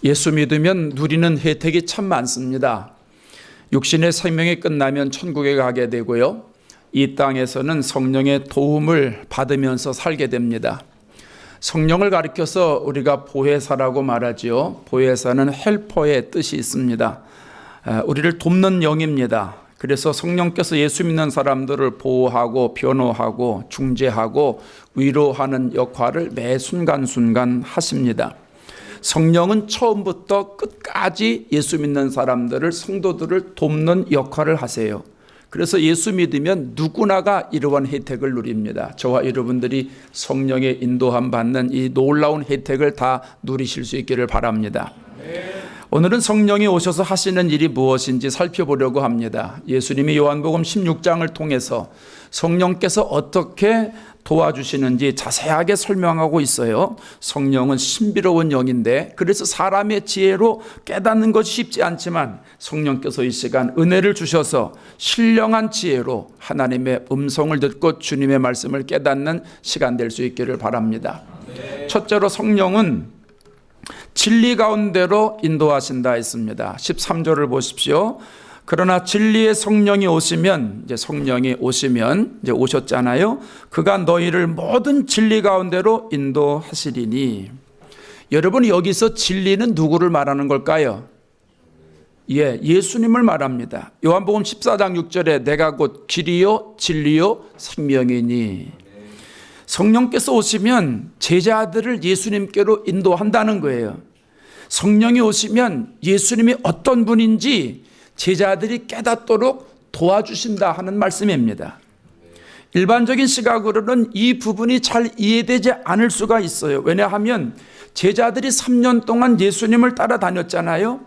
예수 믿으면 누리는 혜택이 참 많습니다. 육신의 생명이 끝나면 천국에 가게 되고요. 이 땅에서는 성령의 도움을 받으면서 살게 됩니다. 성령을 가리켜서 우리가 보혜사라고 말하지요. 보혜사는 헬퍼의 뜻이 있습니다. 우리를 돕는 영입니다. 그래서 성령께서 예수 믿는 사람들을 보호하고 변호하고 중재하고 위로하는 역할을 매 순간순간 하십니다. 성령은 처음부터 끝까지 예수 믿는 사람들을, 성도들을 돕는 역할을 하세요. 그래서 예수 믿으면 누구나가 이러한 혜택을 누립니다. 저와 여러분들이 성령의 인도함 받는 이 놀라운 혜택을 다 누리실 수 있기를 바랍니다. 오늘은 성령이 오셔서 하시는 일이 무엇인지 살펴보려고 합니다. 예수님이 요한복음 16장을 통해서 성령께서 어떻게 도와주시는지 자세하게 설명하고 있어요. 성령은 신비로운 영인데, 그래서 사람의 지혜로 깨닫는 것이 쉽지 않지만 성령께서 이 시간 은혜를 주셔서 신령한 지혜로 하나님의 음성을 듣고 주님의 말씀을 깨닫는 시간 될 수 있기를 바랍니다. 첫째로 성령은 진리 가운데로 인도하신다 했습니다. 13절을 보십시오. 그러나 진리의 성령이 오시면, 이제 오셨잖아요. 그가 너희를 모든 진리 가운데로 인도하시리니. 여러분, 여기서 진리는 누구를 말하는 걸까요? 예수님을 말합니다. 요한복음 14장 6절에 내가 곧 길이요 진리요 생명이니. 성령께서 오시면 제자들을 예수님께로 인도한다는 거예요. 성령이 오시면 예수님이 어떤 분인지 제자들이 깨닫도록 도와주신다 하는 말씀입니다. 일반적인 시각으로는 이 부분이 잘 이해되지 않을 수가 있어요. 왜냐하면 제자들이 3년 동안 예수님을 따라다녔잖아요.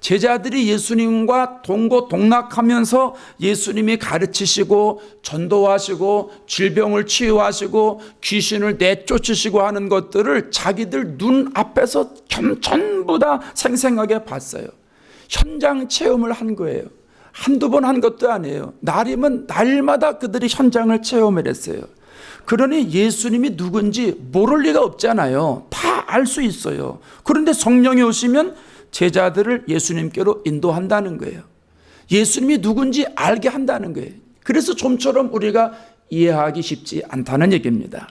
제자들이 예수님과 동고동락하면서 예수님이 가르치시고 전도하시고 질병을 치유하시고 귀신을 내쫓으시고 하는 것들을 자기들 눈앞에서 전부 다 생생하게 봤어요. 현장 체험을 한 거예요. 한두 번 한 것도 아니에요. 날이면 날마다 그들이 현장을 체험을 했어요. 그러니 예수님이 누군지 모를 리가 없잖아요. 다 알 수 있어요. 그런데 성령이 오시면 제자들을 예수님께로 인도한다는 거예요. 예수님이 누군지 알게 한다는 거예요. 그래서 좀처럼 우리가 이해하기 쉽지 않다는 얘기입니다.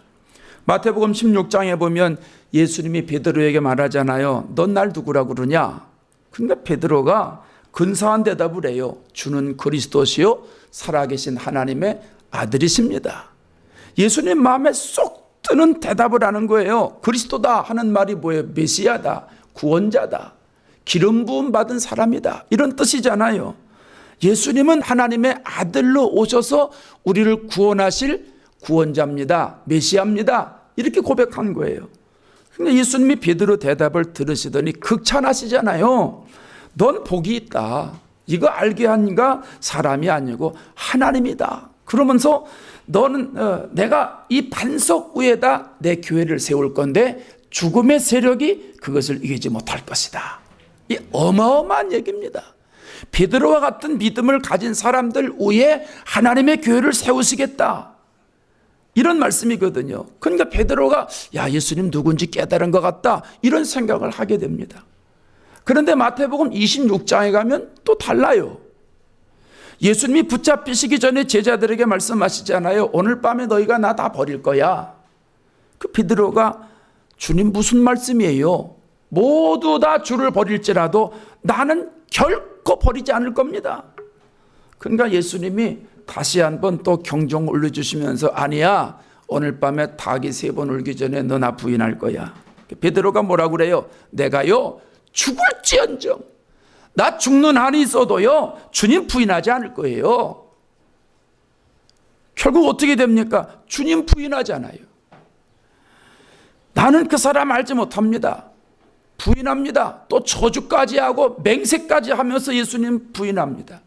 마태복음 16장에 보면 예수님이 베드로에게 말하잖아요. 넌 날 누구라고 그러냐? 그러니까 베드로가 근사한 대답을 해요. 주는 그리스도시요 살아계신 하나님의 아들이십니다. 예수님 마음에 쏙 드는 대답을 하는 거예요. 그리스도다 하는 말이 뭐예요? 메시아다, 구원자다, 기름 부음 받은 사람이다, 이런 뜻이잖아요. 예수님은 하나님의 아들로 오셔서 우리를 구원하실 구원자입니다, 메시아입니다, 이렇게 고백한 거예요. 근데 예수님이 베드로 대답을 들으시더니 극찬하시잖아요. 넌 복이 있다. 이거 알게 하니까 사람이 아니고 하나님이다. 그러면서 너는 내가 이 반석 위에다 내 교회를 세울 건데 죽음의 세력이 그것을 이기지 못할 것이다. 이 어마어마한 얘기입니다. 베드로와 같은 믿음을 가진 사람들 위에 하나님의 교회를 세우시겠다, 이런 말씀이거든요. 그러니까 베드로가 예수님 누군지 깨달은 것 같다, 이런 생각을 하게 됩니다. 그런데 마태복음 26장에 가면 또 달라요. 예수님이 붙잡히시기 전에 제자들에게 말씀하시잖아요. 오늘 밤에 너희가 나 다 버릴 거야. 그 베드로가 주님 무슨 말씀이에요? 모두 다 주를 버릴지라도 나는 결코 버리지 않을 겁니다. 그러니까 예수님이 다시 한번 또 경종 올려주시면서 아니야, 오늘 밤에 닭이 3번 울기 전에 너 나 부인할 거야. 베드로가 뭐라고 그래요? 내가요 죽을지언정, 나 죽는 한이 있어도요 주님 부인하지 않을 거예요. 결국 어떻게 됩니까? 주님 부인하잖아요. 나는 그 사람 알지 못합니다. 부인합니다. 또 저주까지 하고 맹세까지 하면서 예수님 부인합니다.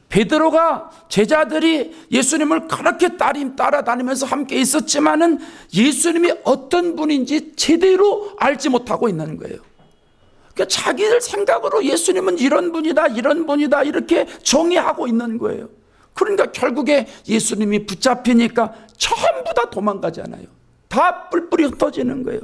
베드로가 제자들이 예수님을 그렇게 따라다니면서 함께 있었지만은 예수님이 어떤 분인지 제대로 알지 못하고 있는 거예요. 그러니까 자기들 생각으로 예수님은 이런 분이다, 이런 분이다, 이렇게 정의하고 있는 거예요. 그러니까 결국에 예수님이 붙잡히니까 전부 다 도망가잖아요. 다 뿔뿔이 흩어지는 거예요.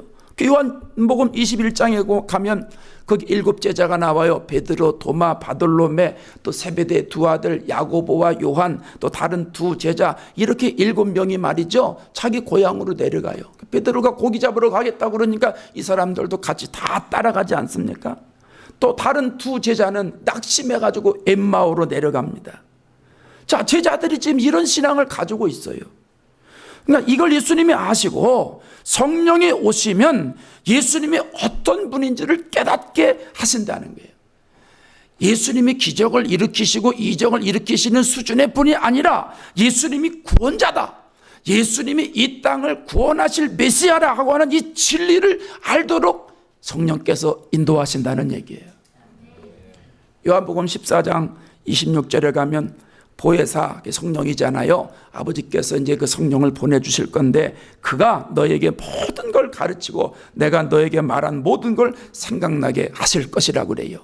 요한복음 21장에 가면 거기 7 제자가 나와요. 베드로, 도마, 바돌로메, 또 세베대 두 아들 야고보와 요한, 또 다른 2 제자, 이렇게 7명이 말이죠, 자기 고향으로 내려가요. 베드로가 고기 잡으러 가겠다고 그러니까 이 사람들도 같이 다 따라가지 않습니까? 또 다른 2 제자는 낙심해가지고 엠마오로 내려갑니다. 자, 제자들이 지금 이런 신앙을 가지고 있어요. 그러니까 이걸 예수님이 아시고 성령이 오시면 예수님이 어떤 분인지를 깨닫게 하신다는 거예요. 예수님이 기적을 일으키시고 이적을 일으키시는 수준의 분이 아니라 예수님이 구원자다, 예수님이 이 땅을 구원하실 메시아라 하고 하는 이 진리를 알도록 성령께서 인도하신다는 얘기예요. 요한복음 14장 26절에 가면 보혜사, 성령이잖아요. 아버지께서 이제 그 성령을 보내주실 건데 그가 너에게 모든 걸 가르치고 내가 너에게 말한 모든 걸 생각나게 하실 것이라고 그래요.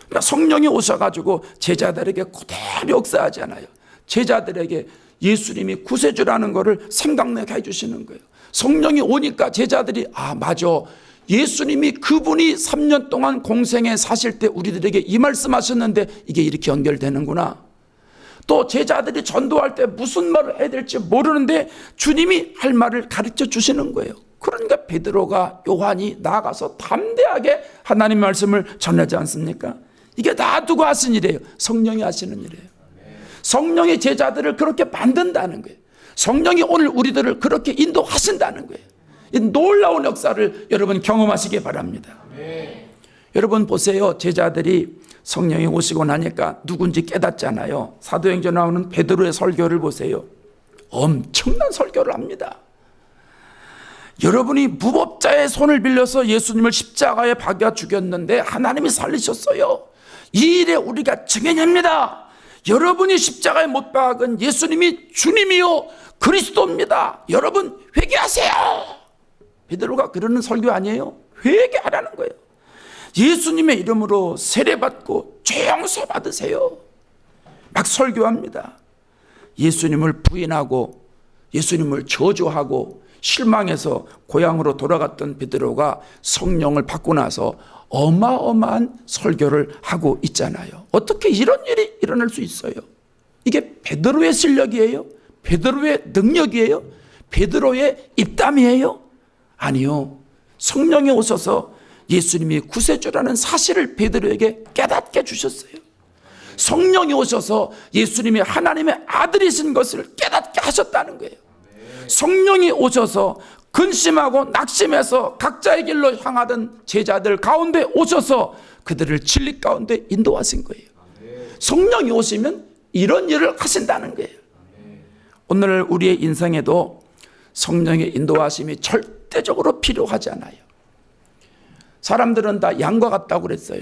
그러니까 성령이 오셔가지고 제자들에게 그대로 역사하잖아요. 제자들에게 예수님이 구세주라는 것을 생각나게 해주시는 거예요. 성령이 오니까 제자들이 맞아, 예수님이 그분이 3년 동안 공생에 사실 때 우리들에게 이 말씀하셨는데 이게 이렇게 연결되는구나. 또 제자들이 전도할 때 무슨 말을 해야 될지 모르는데 주님이 할 말을 가르쳐 주시는 거예요. 그러니까 베드로가, 요한이 나가서 담대하게 하나님 말씀을 전하지 않습니까? 이게 다 누가 하신 일이에요? 성령이 하시는 일이에요. 성령이 제자들을 그렇게 만든다는 거예요. 성령이 오늘 우리들을 그렇게 인도하신다는 거예요. 이 놀라운 역사를 여러분 경험하시기 바랍니다. 여러분 보세요. 제자들이 성령이 오시고 나니까 누군지 깨닫잖아요. 사도행전에 나오는 베드로의 설교를 보세요. 엄청난 설교를 합니다. 여러분이 무법자의 손을 빌려서 예수님을 십자가에 박아 죽였는데 하나님이 살리셨어요. 이 일에 우리가 증인합니다. 여러분이 십자가에 못 박은 예수님이 주님이요 그리스도입니다. 여러분 회개하세요. 베드로가 그러는 설교 아니에요? 회개하라는 거예요. 예수님의 이름으로 세례받고 죄 용서 받으세요. 막 설교합니다. 예수님을 부인하고 예수님을 저주하고 실망해서 고향으로 돌아갔던 베드로가 성령을 받고 나서 어마어마한 설교를 하고 있잖아요. 어떻게 이런 일이 일어날 수 있어요? 이게 베드로의 실력이에요? 베드로의 능력이에요? 베드로의 입담이에요? 아니요. 성령이 오셔서 예수님이 구세주라는 사실을 베드로에게 깨닫게 주셨어요. 성령이 오셔서 예수님이 하나님의 아들이신 것을 깨닫게 하셨다는 거예요. 성령이 오셔서 근심하고 낙심해서 각자의 길로 향하던 제자들 가운데 오셔서 그들을 진리 가운데 인도하신 거예요. 성령이 오시면 이런 일을 하신다는 거예요. 오늘 우리의 인생에도 성령의 인도하심이 절대적으로 필요하잖아요. 사람들은 다 양과 같다고 그랬어요.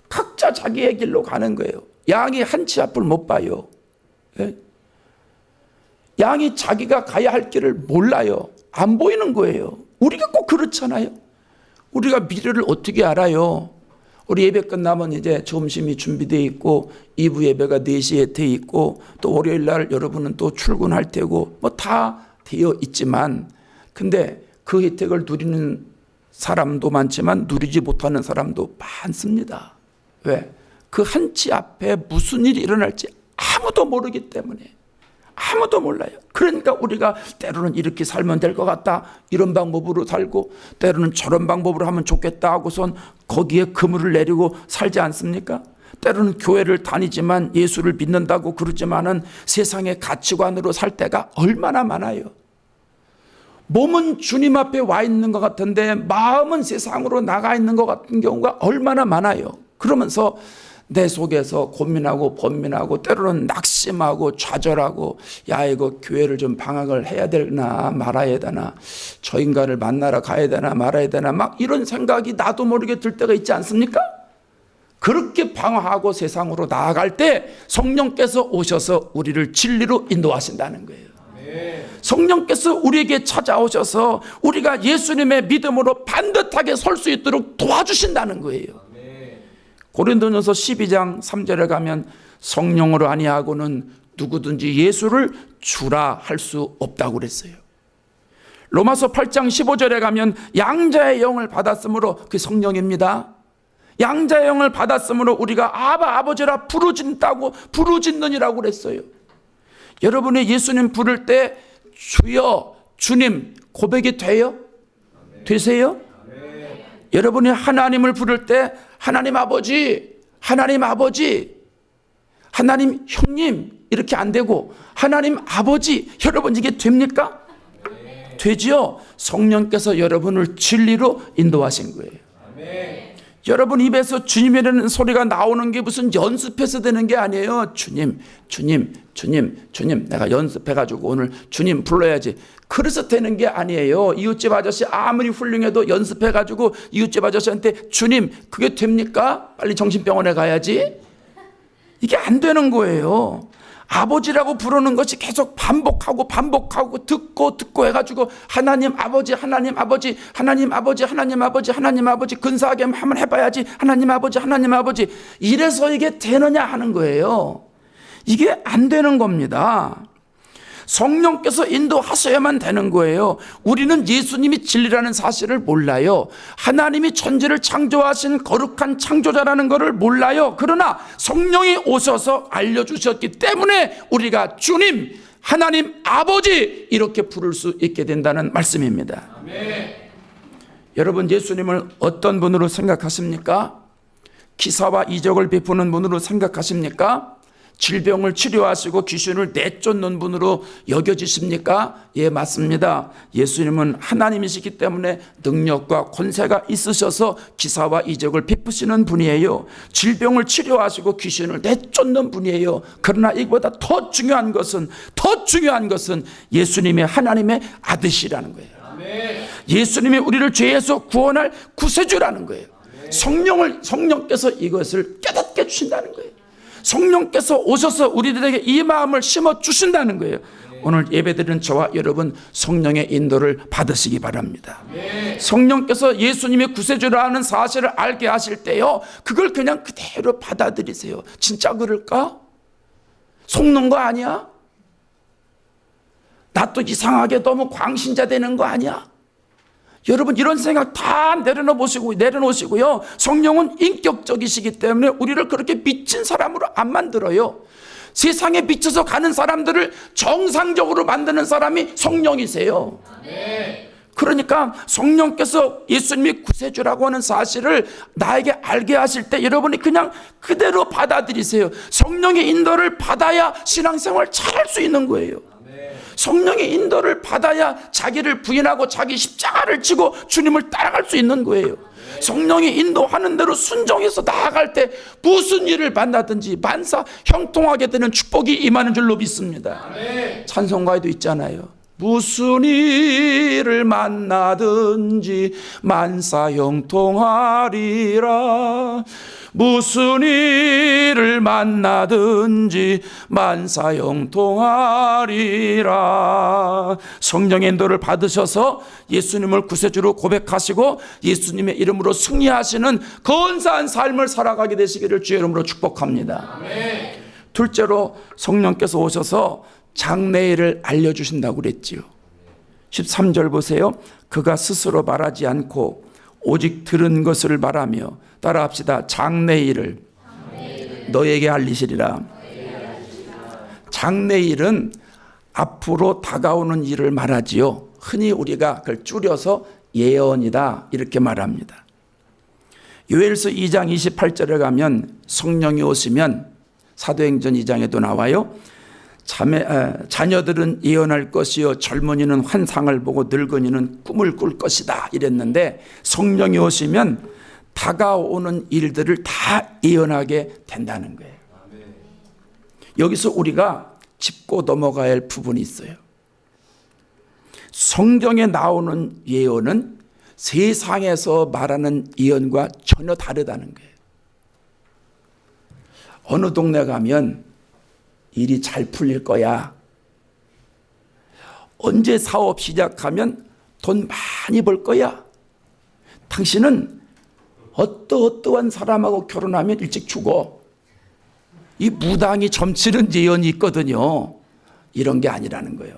각자 자기의 길로 가는 거예요. 양이 한 치 앞을 못 봐요. 예? 양이 자기가 가야 할 길을 몰라요. 안 보이는 거예요. 우리가 꼭 그렇잖아요. 우리가 미래를 어떻게 알아요? 우리 예배 끝나면 이제 점심이 준비되어 있고 2부 예배가 4시에 돼 있고 또 월요일 날 여러분은 또 출근할 테고 뭐 다 되어 있지만 근데 그 혜택을 누리는 사람도 많지만 누리지 못하는 사람도 많습니다. 왜? 그 한 치 앞에 무슨 일이 일어날지 아무도 모르기 때문에. 아무도 몰라요. 그러니까 우리가 때로는 이렇게 살면 될 것 같다 이런 방법으로 살고 때로는 저런 방법으로 하면 좋겠다 하고선 거기에 그물을 내리고 살지 않습니까? 때로는 교회를 다니지만 예수를 믿는다고 그러지만은 세상의 가치관으로 살 때가 얼마나 많아요. 몸은 주님 앞에 와 있는 것 같은데 마음은 세상으로 나가 있는 것 같은 경우가 얼마나 많아요. 그러면서 내 속에서 고민하고 번민하고 때로는 낙심하고 좌절하고 야 이거 교회를 좀 방학을 해야 되나 말아야 되나 저 인간을 만나러 가야 되나 말아야 되나 막 이런 생각이 나도 모르게 들 때가 있지 않습니까? 그렇게 방황하고 세상으로 나아갈 때 성령께서 오셔서 우리를 진리로 인도하신다는 거예요. 성령께서 우리에게 찾아오셔서 우리가 예수님의 믿음으로 반듯하게 설 수 있도록 도와주신다는 거예요. 고린도전서 12장 3절에 가면 성령으로 아니하고는 누구든지 예수를 주라 할 수 없다고 그랬어요. 로마서 8장 15절에 가면 양자의 영을 받았으므로 그 성령입니다. 양자의 영을 받았으므로 우리가 아바 아버지라 부르짖느니라고 그랬어요. 여러분이 예수님 부를 때 주여 주님 고백이 돼요? 되세요? 여러분이 하나님을 부를 때 하나님 아버지, 하나님 아버지, 하나님 형님 이렇게 안 되고 하나님 아버지, 여러분 이게 됩니까? 되지요. 성령께서 여러분을 진리로 인도하신 거예요. 여러분 입에서 주님이라는 소리가 나오는 게 무슨 연습해서 되는 게 아니에요. 주님, 주님, 주님, 주님. 내가 연습해가지고 오늘 주님 불러야지. 그래서 되는 게 아니에요. 이웃집 아저씨 아무리 훌륭해도 연습해가지고 이웃집 아저씨한테 주님 그게 됩니까? 빨리 정신병원에 가야지. 이게 안 되는 거예요. 아버지라고 부르는 것이 계속 반복하고 듣고 해가지고 하나님 아버지, 하나님 아버지, 하나님 아버지, 하나님 아버지, 하나님 아버지 근사하게 한번 해봐야지. 하나님 아버지, 하나님 아버지. 이래서 이게 되느냐 하는 거예요. 이게 안 되는 겁니다. 성령께서 인도하셔야만 되는 거예요. 우리는 예수님이 진리라는 사실을 몰라요. 하나님이 천지를 창조하신 거룩한 창조자라는 것을 몰라요. 그러나 성령이 오셔서 알려주셨기 때문에 우리가 주님, 하나님 아버지 이렇게 부를 수 있게 된다는 말씀입니다. 아멘. 여러분 예수님을 어떤 분으로 생각하십니까? 기사와 이적을 베푸는 분으로 생각하십니까? 질병을 치료하시고 귀신을 내쫓는 분으로 여겨지십니까? 예, 맞습니다. 예수님은 하나님이시기 때문에 능력과 권세가 있으셔서 기사와 이적을 베푸시는 분이에요. 질병을 치료하시고 귀신을 내쫓는 분이에요. 그러나 이보다 더 중요한 것은 예수님의 하나님의 아들이라는 거예요. 예수님이 우리를 죄에서 구원할 구세주라는 거예요. 성령께서 이것을 깨닫게 주신다는 거예요. 성령께서 오셔서 우리들에게 이 마음을 심어 주신다는 거예요. 오늘 예배드리는 저와 여러분 성령의 인도를 받으시기 바랍니다. 성령께서 예수님의 구세주라는 사실을 알게 하실 때요, 그걸 그냥 그대로 받아들이세요. 진짜 그럴까? 속는 거 아니야? 나 또 이상하게 너무 광신자 되는 거 아니야? 여러분 이런 생각 다 내려놓으시고요. 성령은 인격적이시기 때문에 우리를 그렇게 미친 사람으로 안 만들어요. 세상에 미쳐서 가는 사람들을 정상적으로 만드는 사람이 성령이세요. 그러니까 성령께서 예수님이 구세주라고 하는 사실을 나에게 알게 하실 때 여러분이 그냥 그대로 받아들이세요. 성령의 인도를 받아야 신앙생활 잘할 수 있는 거예요. 성령의 인도를 받아야 자기를 부인하고 자기 십자가를 지고 주님을 따라갈 수 있는 거예요. 성령이 인도하는 대로 순종해서 나아갈 때 무슨 일을 만나든지 만사 형통하게 되는 축복이 임하는 줄로 믿습니다. 찬송가에도 있잖아요. 무슨 일을 만나든지 만사 형통하리라. 무슨 일을 만나든지 만사 형통하리라. 성령의 인도를 받으셔서 예수님을 구세주로 고백하시고 예수님의 이름으로 승리하시는 건사한 삶을 살아가게 되시기를 주의 이름으로 축복합니다. 아멘. 둘째로 성령께서 오셔서 장래일을 알려주신다고 그랬지요. 13절 보세요. 그가 스스로 말하지 않고 오직 들은 것을 말하며, 따라합시다. 장래일을 너에게 알리시리라. 장래일은 앞으로 다가오는 일을 말하지요. 흔히 우리가 그걸 줄여서 예언이다 이렇게 말합니다. 요엘서 2장 28절에 가면 성령이 오시면, 사도행전 2장에도 나와요. 자녀들은 예언할 것이요 젊은이는 환상을 보고 늙은이는 꿈을 꿀 것이다 이랬는데, 성령이 오시면 다가오는 일들을 다 예언하게 된다는 거예요. 여기서 우리가 짚고 넘어가야 할 부분이 있어요. 성경에 나오는 예언은 세상에서 말하는 예언과 전혀 다르다는 거예요. 어느 동네 가면 일이 잘 풀릴 거야. 언제 사업 시작하면 돈 많이 벌 거야. 당신은 어떠한 사람하고 결혼하면 일찍 죽어. 이 무당이 점치는 예언이 있거든요. 이런 게 아니라는 거예요.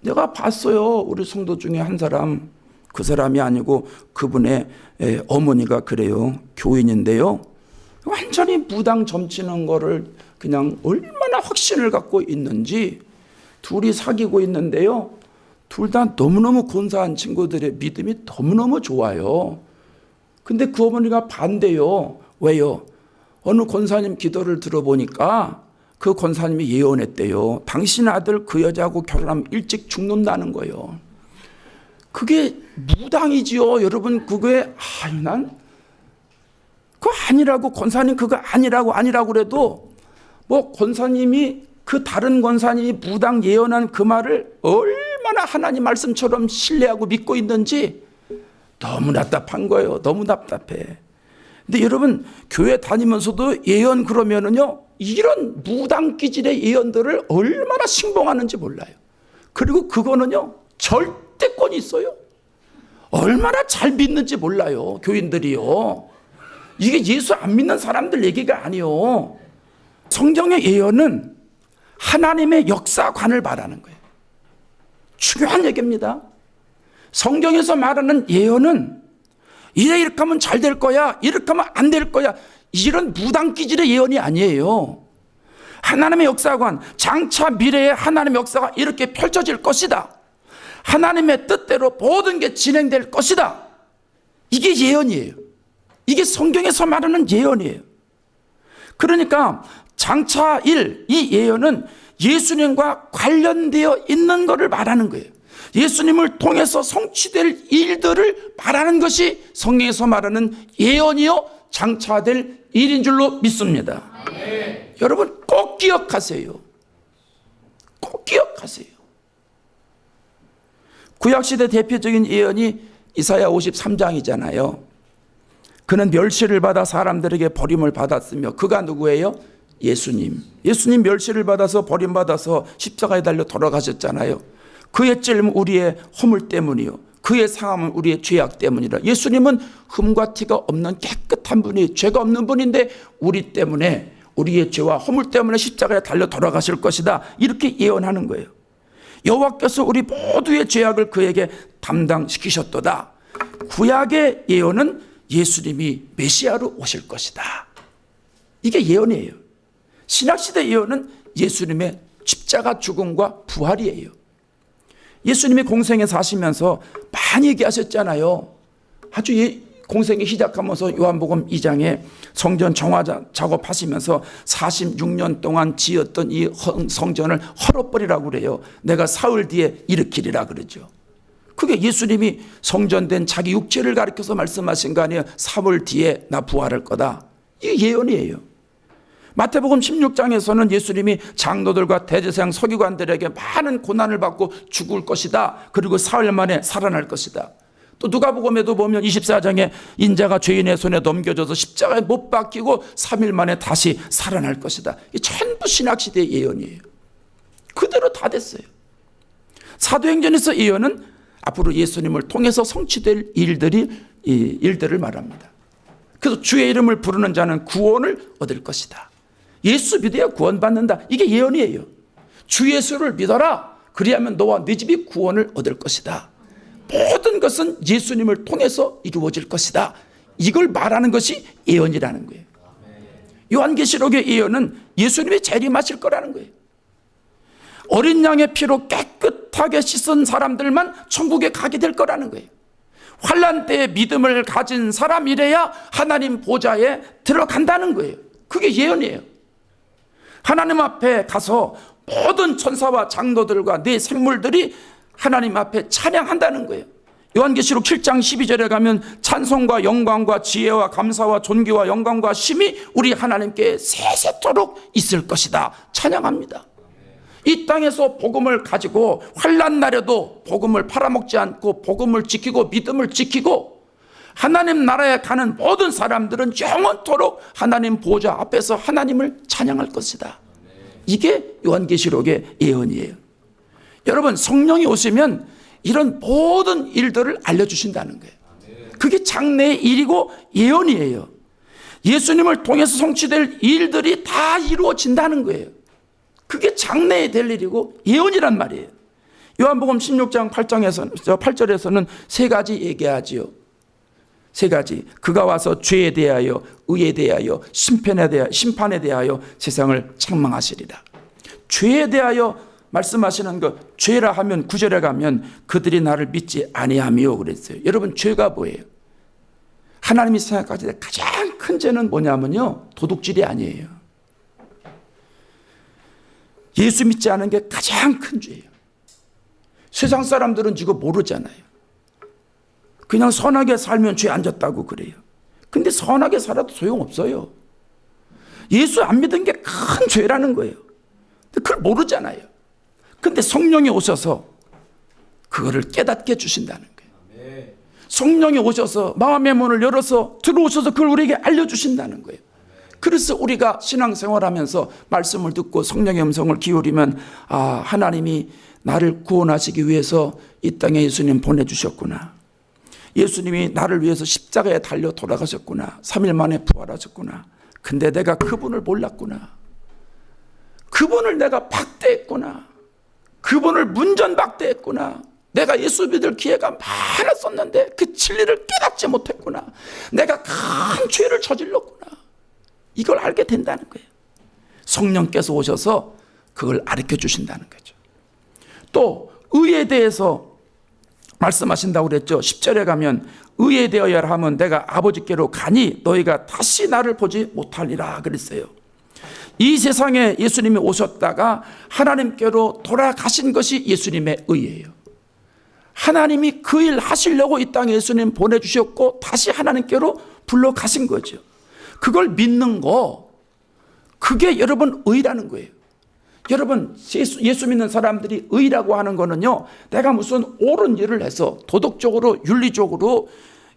내가 봤어요. 우리 성도 중에 한 사람, 그 사람이 아니고 그분의 어머니가 그래요. 교인인데요. 완전히 무당 점치는 거를 그냥 얼마나 확신을 갖고 있는지 둘이 사귀고 있는데요. 둘 다 너무너무 권사한 친구들의 믿음이 너무너무 좋아요. 근데 그 어머니가 반대요. 왜요? 어느 권사님 기도를 들어보니까 그 권사님이 예언했대요. 당신 아들 그 여자하고 결혼하면 일찍 죽는다는 거예요. 그게 무당이지요. 여러분 그게 난 그거 아니라고, 권사님 그거 아니라고 그래도 뭐 권사님이 그 다른 권사님이 무당 예언한 그 말을 얼마나 하나님 말씀처럼 신뢰하고 믿고 있는지 너무 답답한 거예요. 너무 답답해. 근데 여러분 교회 다니면서도 예언 그러면은요, 이런 무당 기질의 예언들을 얼마나 신봉하는지 몰라요. 그리고 그거는요 절대권이 있어요. 얼마나 잘 믿는지 몰라요. 교인들이요. 이게 예수 안 믿는 사람들 얘기가 아니요. 성경의 예언은 하나님의 역사관을 말하는 거예요. 중요한 얘기입니다. 성경에서 말하는 예언은 이렇게 하면 잘 될 거야, 이렇게 하면 안 될 거야, 이런 무당 기질의 예언이 아니에요. 하나님의 역사관, 장차 미래의 하나님의 역사가 이렇게 펼쳐질 것이다. 하나님의 뜻대로 모든 게 진행될 것이다. 이게 예언이에요. 이게 성경에서 말하는 예언이에요. 그러니까 장차 일, 이 예언은 예수님과 관련되어 있는 것을 말하는 거예요. 예수님을 통해서 성취될 일들을 말하는 것이 성경에서 말하는 예언이요 장차될 일인 줄로 믿습니다. 네. 여러분 꼭 기억하세요. 꼭 기억하세요. 구약시대 대표적인 예언이 이사야 53장이잖아요. 그는 멸시를 받아 사람들에게 버림을 받았으며, 그가 누구예요? 예수님. 예수님 멸시를 받아서 버림받아서 십자가에 달려 돌아가셨잖아요. 그의 찔림은 우리의 허물 때문이요, 그의 상함은 우리의 죄악 때문이라. 예수님은 흠과 티가 없는 깨끗한 분이, 죄가 없는 분인데 우리 때문에, 우리의 죄와 허물 때문에 십자가에 달려 돌아가실 것이다, 이렇게 예언하는 거예요. 여호와께서 우리 모두의 죄악을 그에게 담당시키셨도다. 구약의 예언은 예수님이 메시아로 오실 것이다. 이게 예언이에요. 신약시대 예언은 예수님의 십자가 죽음과 부활이에요. 예수님이 공생에 사시면서 많이 얘기하셨잖아요. 아주 공생이 시작하면서 요한복음 2장에 성전 정화 작업하시면서 46년 동안 지었던 이 성전을 헐어버리라고 그래요. 내가 사흘 뒤에 일으키리라 그러죠. 그게 예수님이 성전된 자기 육체를 가리켜서 말씀하신 거 아니에요. 3월 뒤에 나 부활할 거다. 이게 예언이에요. 마태복음 16장에서는 예수님이 장로들과 대제사장 서기관들에게 많은 고난을 받고 죽을 것이다. 그리고 사흘 만에 살아날 것이다. 또 누가복음에도 보면 24장에 인자가 죄인의 손에 넘겨져서 십자가에 못 박히고 3일 만에 다시 살아날 것이다. 이 전부 신약시대의 예언이에요. 그대로 다 됐어요. 사도행전에서 예언은 앞으로 예수님을 통해서 성취될 일들을 말합니다. 그래서 주의 이름을 부르는 자는 구원을 얻을 것이다. 예수 믿어야 구원받는다. 이게 예언이에요. 주 예수를 믿어라. 그리하면 너와 네 집이 구원을 얻을 것이다. 모든 것은 예수님을 통해서 이루어질 것이다. 이걸 말하는 것이 예언이라는 거예요. 요한계시록의 예언은 예수님이 재림하실 거라는 거예요. 어린 양의 피로 깨끗하게 씻은 사람들만 천국에 가게 될 거라는 거예요. 환난 때에 믿음을 가진 사람이래야 하나님 보좌에 들어간다는 거예요. 그게 예언이에요. 하나님 앞에 가서 모든 천사와 장로들과 네 생물들이 하나님 앞에 찬양한다는 거예요. 요한계시록 7장 12절에 가면 찬송과 영광과 지혜와 감사와 존귀와 영광과 심이 우리 하나님께 세세토록 있을 것이다. 찬양합니다. 이 땅에서 복음을 가지고 환난 날에도 복음을 팔아먹지 않고 복음을 지키고 믿음을 지키고 하나님 나라에 가는 모든 사람들은 영원토록 하나님 보좌 앞에서 하나님을 찬양할 것이다. 이게 요한계시록의 예언이에요. 여러분 성령이 오시면 이런 모든 일들을 알려주신다는 거예요. 그게 장래의 일이고 예언이에요. 예수님을 통해서 성취될 일들이 다 이루어진다는 거예요. 그게 장래에 될 일이고 예언이란 말이에요. 요한복음 16장 8절에서는 세 가지 얘기하지요. 세 가지. 그가 와서 죄에 대하여, 의에 대하여, 심판에 대하여 세상을 책망하시리라. 죄에 대하여 말씀하시는 것, 죄라 하면 9절에 가면 그들이 나를 믿지 아니하며 그랬어요. 여러분, 죄가 뭐예요? 하나님이 생각하실 때 가장 큰 죄는 뭐냐면요, 도둑질이 아니에요. 예수 믿지 않은 게 가장 큰 죄예요. 세상 사람들은 이거 모르잖아요. 그냥 선하게 살면 죄 안 졌다고 그래요. 근데 선하게 살아도 소용없어요. 예수 안 믿은 게 큰 죄라는 거예요. 근데 그걸 모르잖아요. 근데 성령이 오셔서 그거를 깨닫게 해주신다는 거예요. 성령이 오셔서 마음의 문을 열어서 들어오셔서 그걸 우리에게 알려주신다는 거예요. 그래서 우리가 신앙생활하면서 말씀을 듣고 성령의 음성을 기울이면, 아, 하나님이 나를 구원하시기 위해서 이 땅에 예수님 보내주셨구나. 예수님이 나를 위해서 십자가에 달려 돌아가셨구나. 3일 만에 부활하셨구나. 근데 내가 그분을 몰랐구나. 그분을 내가 박대했구나. 그분을 문전박대했구나. 내가 예수 믿을 기회가 많았었는데 그 진리를 깨닫지 못했구나. 내가 큰 죄를 저질렀구나. 이걸 알게 된다는 거예요. 성령께서 오셔서 그걸 가르쳐 주신다는 거죠. 또 의에 대해서 말씀하신다고 그랬죠. 10절에 가면 의에 대하여 하면 내가 아버지께로 가니 너희가 다시 나를 보지 못하리라 그랬어요. 이 세상에 예수님이 오셨다가 하나님께로 돌아가신 것이 예수님의 의예요. 하나님이 그 일 하시려고 이 땅에 예수님 보내주셨고 다시 하나님께로 불러가신 거죠. 그걸 믿는 거, 그게 여러분 의라는 거예요. 여러분, 예수 믿는 사람들이 의라고 하는 거는요, 내가 무슨 옳은 일을 해서 도덕적으로 윤리적으로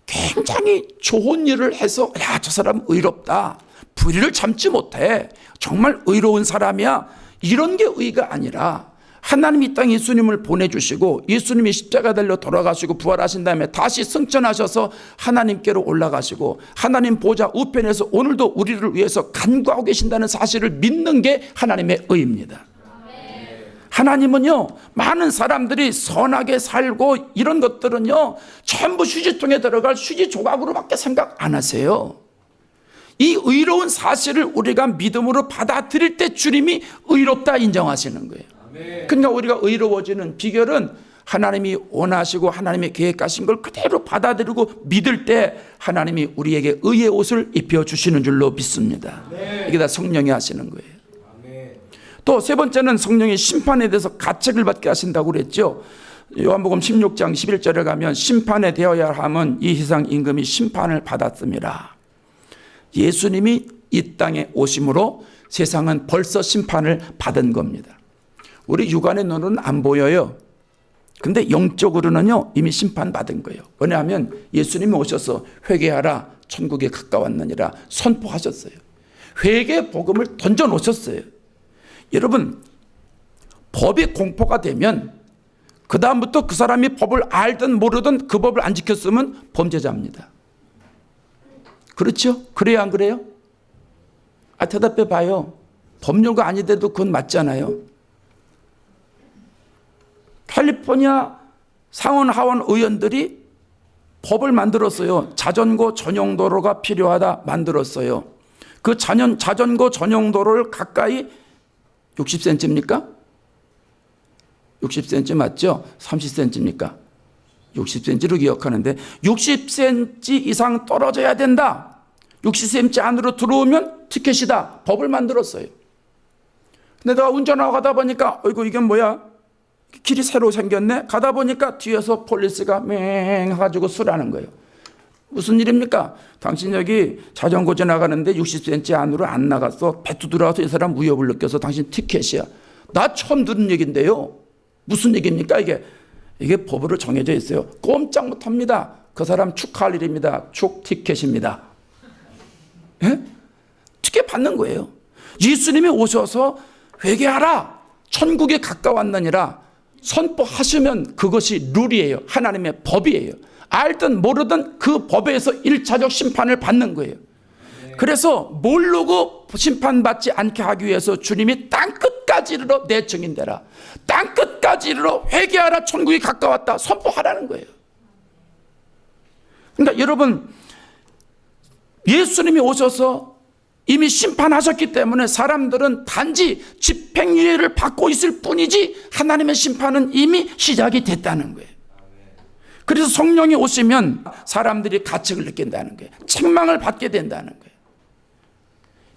굉장히 좋은 일을 해서 야, 저 사람 의롭다, 불의를 참지 못해, 정말 의로운 사람이야, 이런 게 의가 아니라 하나님이 이 땅에 예수님을 보내주시고 예수님이 십자가 달려 돌아가시고 부활하신 다음에 다시 승천하셔서 하나님께로 올라가시고 하나님 보좌 우편에서 오늘도 우리를 위해서 간구하고 계신다는 사실을 믿는 게 하나님의 의입니다. 하나님은요, 많은 사람들이 선하게 살고 이런 것들은요, 전부 휴지통에 들어갈 휴지 조각으로밖에 생각 안 하세요. 이 의로운 사실을 우리가 믿음으로 받아들일 때 주님이 의롭다 인정하시는 거예요. 그러니까 우리가 의로워지는 비결은 하나님이 원하시고 하나님이 계획하신 걸 그대로 받아들이고 믿을 때 하나님이 우리에게 의의 옷을 입혀주시는 줄로 믿습니다. 이게 다 성령이 하시는 거예요. 또 세 번째는 성령의 심판에 대해서 가책을 받게 하신다고 그랬죠. 요한복음 16장 11절에 가면 심판에 되어야 함은 이 세상 임금이 심판을 받았습니다. 예수님이 이 땅에 오심으로 세상은 벌써 심판을 받은 겁니다. 우리 육안의 눈은 안 보여요. 근데 영적으로는요, 이미 심판받은 거예요. 왜냐하면 예수님이 오셔서 회개하라, 천국에 가까웠느니라 선포하셨어요. 회개 복음을 던져 놓으셨어요. 여러분, 법이 공포가 되면 그 다음부터 그 사람이 법을 알든 모르든 그 법을 안 지켰으면 범죄자입니다. 그렇죠? 그래요, 안 그래요? 아, 대답해 봐요. 법률가 아니더라도 그건 맞잖아요. 캘리포니아 상원 하원 의원들이 법을 만들었어요. 자전거 전용도로가 필요하다 만들었어요. 그 자전거 전용도로를 가까이 60cm입니까? 60cm 맞죠? 30cm입니까? 60cm로 기억하는데 60cm 이상 떨어져야 된다. 60cm 안으로 들어오면 티켓이다. 법을 만들었어요. 근데 내가 운전하고 가다 보니까 어이구 이게 뭐야? 길이 새로 생겼네? 가다 보니까 뒤에서 폴리스가 맹 해가지고 쓰라는 거예요. 무슨 일입니까? 당신 여기 자전거 지나가는데 60cm 안으로 안 나갔어. 배 두드려서 이 사람 위협을 느껴서 당신 티켓이야. 나 처음 들은 얘기인데요. 무슨 얘기입니까 이게? 이게 법으로 정해져 있어요. 꼼짝 못합니다. 그 사람 축하할 일입니다. 축 티켓입니다. 예? 티켓 받는 거예요. 예수님이 오셔서 회개하라. 천국에 가까웠느니라. 선포하시면 그것이 룰이에요. 하나님의 법이에요. 알든 모르든 그 법에서 1차적 심판을 받는 거예요. 그래서 모르고 심판받지 않게 하기 위해서 주님이 땅끝 끝까지 이르러 내 증인되라. 땅 끝까지 이르러 회개하라. 천국이 가까웠다. 선포하라는 거예요. 그러니까 여러분, 예수님이 오셔서 이미 심판하셨기 때문에 사람들은 단지 집행유예를 받고 있을 뿐이지 하나님의 심판은 이미 시작이 됐다는 거예요. 그래서 성령이 오시면 사람들이 가책을 느낀다는 거예요. 책망을 받게 된다는 거예요.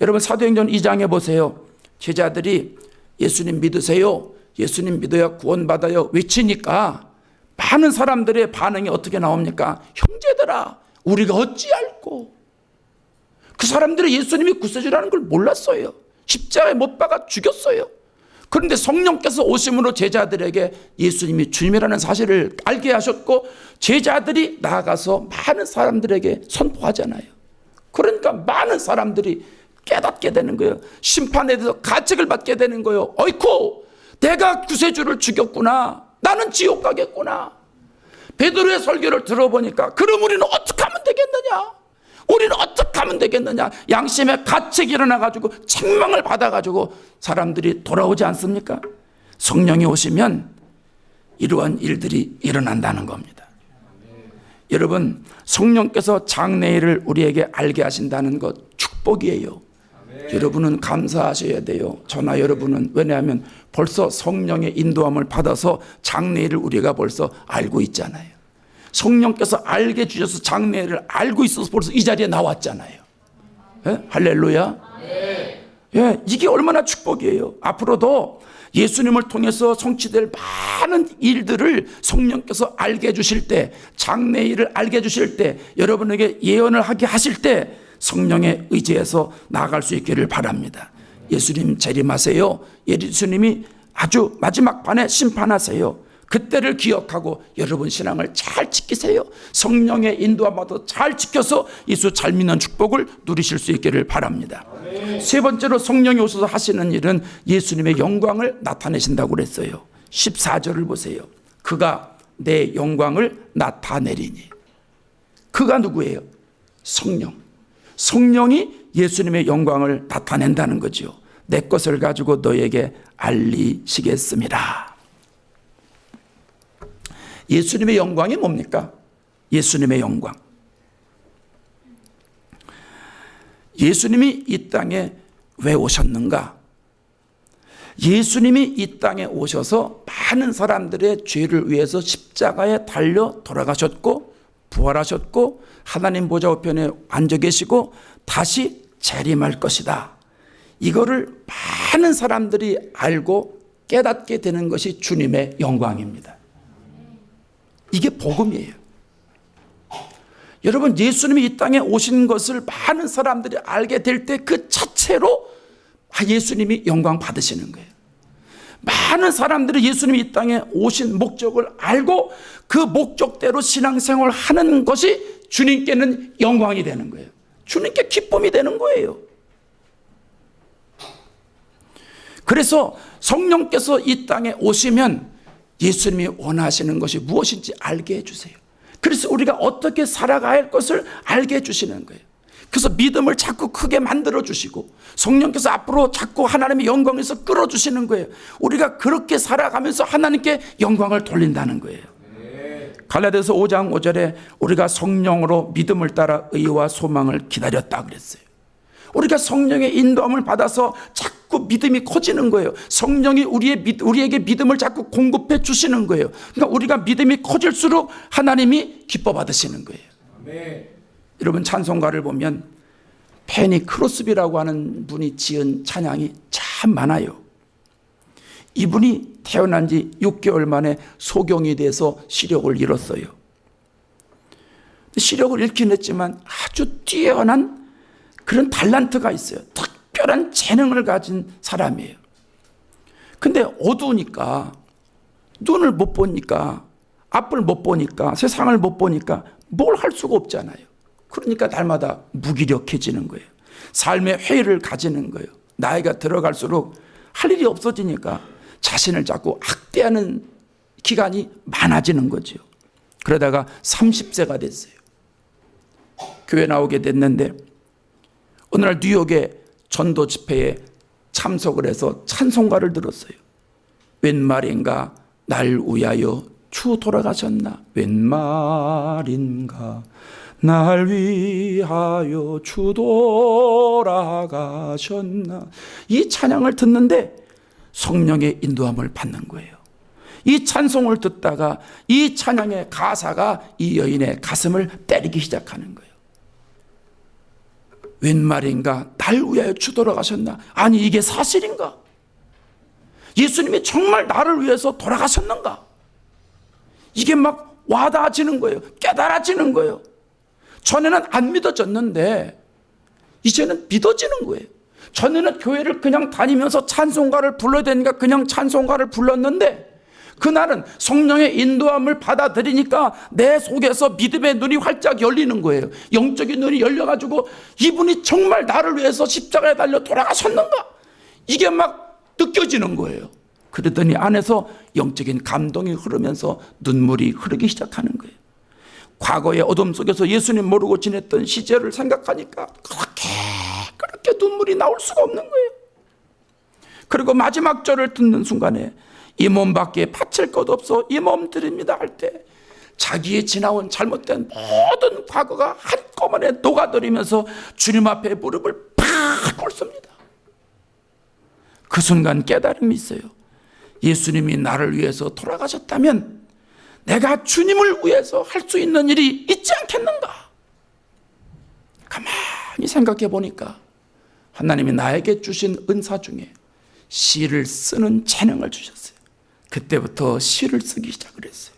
여러분, 사도행전 2장에 보세요. 제자들이 예수님 믿으세요, 예수님 믿어야 구원받아요 외치니까 많은 사람들의 반응이 어떻게 나옵니까? 형제들아, 우리가 어찌할꼬. 그 사람들이 예수님이 구세주라는 걸 몰랐어요. 십자가에 못 박아 죽였어요. 그런데 성령께서 오심으로 제자들에게 예수님이 주님이라는 사실을 알게 하셨고 제자들이 나아가서 많은 사람들에게 선포하잖아요. 그러니까 많은 사람들이 깨닫게 되는 거예요. 심판에 대해서 가책을 받게 되는 거예요. 어이쿠, 내가 구세주를 죽였구나. 나는 지옥 가겠구나. 베드로의 설교를 들어보니까 그럼 우리는 어떻게 하면 되겠느냐? 우리는 어떻게 하면 되겠느냐? 양심의 가책이 일어나가지고 책망을 받아가지고 사람들이 돌아오지 않습니까? 성령이 오시면 이러한 일들이 일어난다는 겁니다. 여러분, 성령께서 장래일을 우리에게 알게 하신다는 것 축복이에요. 여러분은 감사하셔야 돼요. 저나 여러분은. 왜냐하면 벌써 성령의 인도함을 받아서 장래일을 우리가 벌써 알고 있잖아요. 성령께서 알게 주셔서 장래일을 알고 있어서 벌써 이 자리에 나왔잖아요. 예? 할렐루야. 예, 이게 얼마나 축복이에요. 앞으로도 예수님을 통해서 성취될 많은 일들을 성령께서 알게 해주실 때, 장래일을 알게 해주실 때, 여러분에게 예언을 하게 하실 때 성령의 의지에서 나아갈 수 있기를 바랍니다. 예수님 재림하세요. 예수님이 아주 마지막 판에 심판하세요. 그때를 기억하고 여러분 신앙을 잘 지키세요. 성령의 인도함받아 잘 지켜서 예수 잘 믿는 축복을 누리실 수 있기를 바랍니다. 세 번째로 성령이 오셔서 하시는 일은 예수님의 영광을 나타내신다고 그랬어요. 14절을 보세요. 그가 내 영광을 나타내리니. 그가 누구예요? 성령. 성령이 예수님의 영광을 나타낸다는 거죠. 내 것을 가지고 너에게 알리시겠습니다. 예수님의 영광이 뭡니까? 예수님의 영광. 예수님이 이 땅에 왜 오셨는가? 예수님이 이 땅에 오셔서 많은 사람들의 죄를 위해서 십자가에 달려 돌아가셨고 부활하셨고 하나님 보좌 우편에 앉아 계시고 다시 재림할 것이다. 이거를 많은 사람들이 알고 깨닫게 되는 것이 주님의 영광입니다. 이게 복음이에요. 여러분, 예수님이 이 땅에 오신 것을 많은 사람들이 알게 될 때 그 자체로 예수님이 영광 받으시는 거예요. 많은 사람들이 예수님이 이 땅에 오신 목적을 알고 그 목적대로 신앙생활을 하는 것이 주님께는 영광이 되는 거예요. 주님께 기쁨이 되는 거예요. 그래서 성령께서 이 땅에 오시면 예수님이 원하시는 것이 무엇인지 알게 해주세요. 그래서 우리가 어떻게 살아가야 할 것을 알게 해주시는 거예요. 그래서 믿음을 자꾸 크게 만들어 주시고 성령께서 앞으로 자꾸 하나님의 영광에서 끌어주시는 거예요. 우리가 그렇게 살아가면서 하나님께 영광을 돌린다는 거예요. 갈라디아서 5장 5절에 우리가 성령으로 믿음을 따라 의와 소망을 기다렸다 그랬어요. 우리가 성령의 인도함을 받아서 자꾸 믿음이 커지는 거예요. 성령이 우리에게 믿음을 자꾸 공급해 주시는 거예요. 그러니까 우리가 믿음이 커질수록 하나님이 기뻐 받으시는 거예요. 아멘. 여러분, 찬송가를 보면 페니 크로스비라고 하는 분이 지은 찬양이 참 많아요. 이분이 태어난 지 6개월 만에 소경이 돼서 시력을 잃었어요. 시력을 잃긴 했지만 아주 뛰어난 그런 달란트가 있어요. 특별한 재능을 가진 사람이에요. 근데 어두우니까, 눈을 못 보니까, 앞을 못 보니까, 세상을 못 보니까 뭘 할 수가 없잖아요. 그러니까 날마다 무기력해지는 거예요. 삶의 회의를 가지는 거예요. 나이가 들어갈수록 할 일이 없어지니까 자신을 자꾸 학대하는 기간이 많아지는 거죠. 그러다가 30세가 됐어요. 교회 나오게 됐는데 어느 날 뉴욕의 전도 집회에 참석을 해서 찬송가를 들었어요. 웬 말인가 날 위하여 주 돌아가셨나. 웬 말인가 날 위하여 주 돌아가셨나. 이 찬양을 듣는데 성령의 인도함을 받는 거예요. 이 찬송을 듣다가 이 찬양의 가사가 이 여인의 가슴을 때리기 시작하는 거예요. 웬 말인가 날 위하여 주 돌아가셨나. 아니 이게 사실인가? 예수님이 정말 나를 위해서 돌아가셨는가? 이게 막 와닿아지는 거예요. 깨달아지는 거예요. 전에는 안 믿어졌는데 이제는 믿어지는 거예요. 전에는 교회를 그냥 다니면서 찬송가를 불러야 되니까 그냥 찬송가를 불렀는데 그날은 성령의 인도함을 받아들이니까 내 속에서 믿음의 눈이 활짝 열리는 거예요. 영적인 눈이 열려가지고 이분이 정말 나를 위해서 십자가에 달려 돌아가셨는가? 이게 막 느껴지는 거예요. 그러더니 안에서 영적인 감동이 흐르면서 눈물이 흐르기 시작하는 거예요. 과거의 어둠 속에서 예수님 모르고 지냈던 시절을 생각하니까 그렇게 눈물이 나올 수가 없는 거예요. 그리고 마지막 절을 듣는 순간에 이 몸밖에 바칠 것 없어 이 몸 드립니다 할 때 자기의 지나온 잘못된 모든 과거가 한꺼번에 녹아들이면서 주님 앞에 무릎을 팍 꿇습니다. 그 순간 깨달음이 있어요. 예수님이 나를 위해서 돌아가셨다면 내가 주님을 위해서 할 수 있는 일이 있지 않겠는가? 가만히 생각해 보니까 하나님이 나에게 주신 은사 중에 시를 쓰는 재능을 주셨어요. 그때부터 시를 쓰기 시작을 했어요.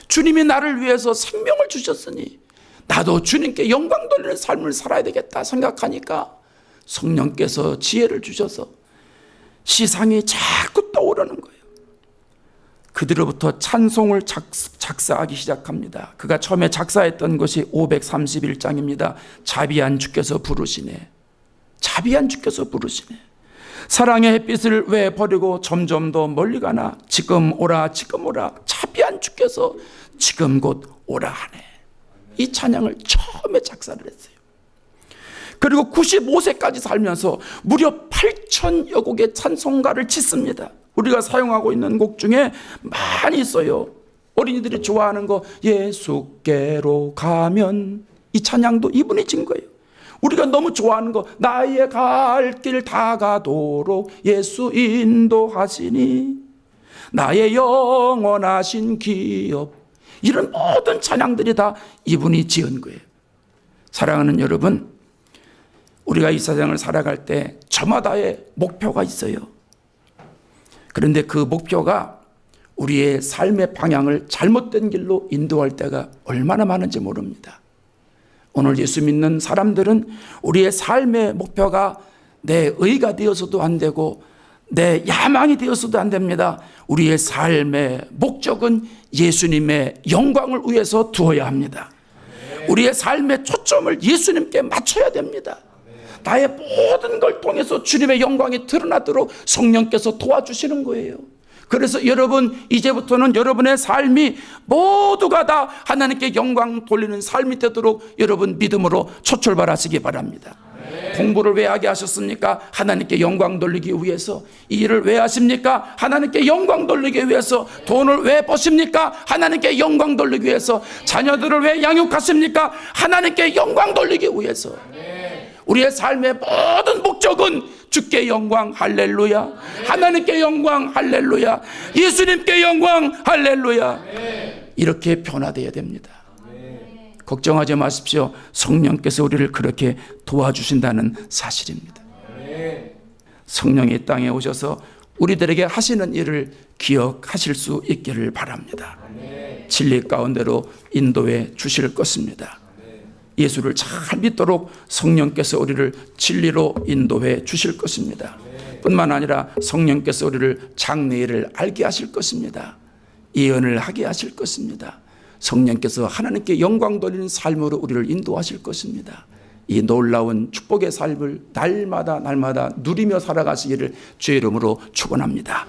주님이 나를 위해서 생명을 주셨으니 나도 주님께 영광 돌리는 삶을 살아야 되겠다 생각하니까 성령께서 지혜를 주셔서 시상이 자꾸 떠오르는 거예요. 그들로부터 찬송을 작사하기 시작합니다. 그가 처음에 작사했던 것이 531장입니다. 자비한 주께서 부르시네. 자비한 주께서 부르시네. 사랑의 햇빛을 왜 버리고 점점 더 멀리 가나. 지금 오라 지금 오라. 자비한 주께서 지금 곧 오라 하네. 이 찬양을 처음에 작사를 했어요. 그리고 95세까지 살면서 무려 8,000여 곡의 찬송가를 짓습니다. 우리가 사용하고 있는 곡 중에 많이 있어요. 어린이들이 좋아하는 거 예수께로 가면, 이 찬양도 이분이 진 거예요. 우리가 너무 좋아하는 거 나의 갈 길 다 가도록 예수 인도하시니, 나의 영원하신 기업, 이런 모든 찬양들이 다 이분이 지은 거예요. 사랑하는 여러분, 우리가 이 세상을 살아갈 때 저마다의 목표가 있어요. 그런데 그 목표가 우리의 삶의 방향을 잘못된 길로 인도할 때가 얼마나 많은지 모릅니다. 오늘 예수 믿는 사람들은 우리의 삶의 목표가 내 의가 되어서도 안 되고 내 야망이 되어서도 안 됩니다. 우리의 삶의 목적은 예수님의 영광을 위해서 두어야 합니다. 우리의 삶의 초점을 예수님께 맞춰야 됩니다. 나의 모든 걸 통해서 주님의 영광이 드러나도록 성령께서 도와주시는 거예요. 그래서 여러분, 이제부터는 여러분의 삶이 모두가 다 하나님께 영광 돌리는 삶이 되도록 여러분 믿음으로 초출발하시기 바랍니다. 공부를 왜 하게 하셨습니까? 하나님께 영광 돌리기 위해서. 이 일을 왜 하십니까? 하나님께 영광 돌리기 위해서. 돈을 왜 버십니까? 하나님께 영광 돌리기 위해서. 자녀들을 왜 양육하십니까? 하나님께 영광 돌리기 위해서. 우리의 삶의 모든 목적은 주께 영광 할렐루야, 하나님께 영광 할렐루야, 예수님께 영광 할렐루야, 이렇게 변화되어야 됩니다. 걱정하지 마십시오. 성령께서 우리를 그렇게 도와주신다는 사실입니다. 성령이 이 땅에 오셔서 우리들에게 하시는 일을 기억하실 수 있기를 바랍니다. 진리 가운데로 인도해 주실 것입니다. 예수를 잘 믿도록 성령께서 우리를 진리로 인도해 주실 것입니다. 뿐만 아니라 성령께서 우리를 장래일을 알게 하실 것입니다. 예언을 하게 하실 것입니다. 성령께서 하나님께 영광 돌리는 삶으로 우리를 인도하실 것입니다. 이 놀라운 축복의 삶을 날마다 누리며 살아가시기를 주의 이름으로 축원합니다.